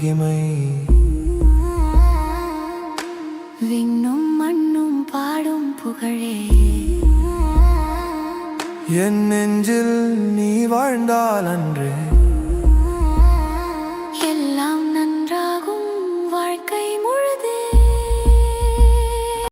மகிமை. விண்ணும் மண்ணும் பாடும் புகழே, என் நெஞ்சில் நீ வாழ்ந்தால் அன்றே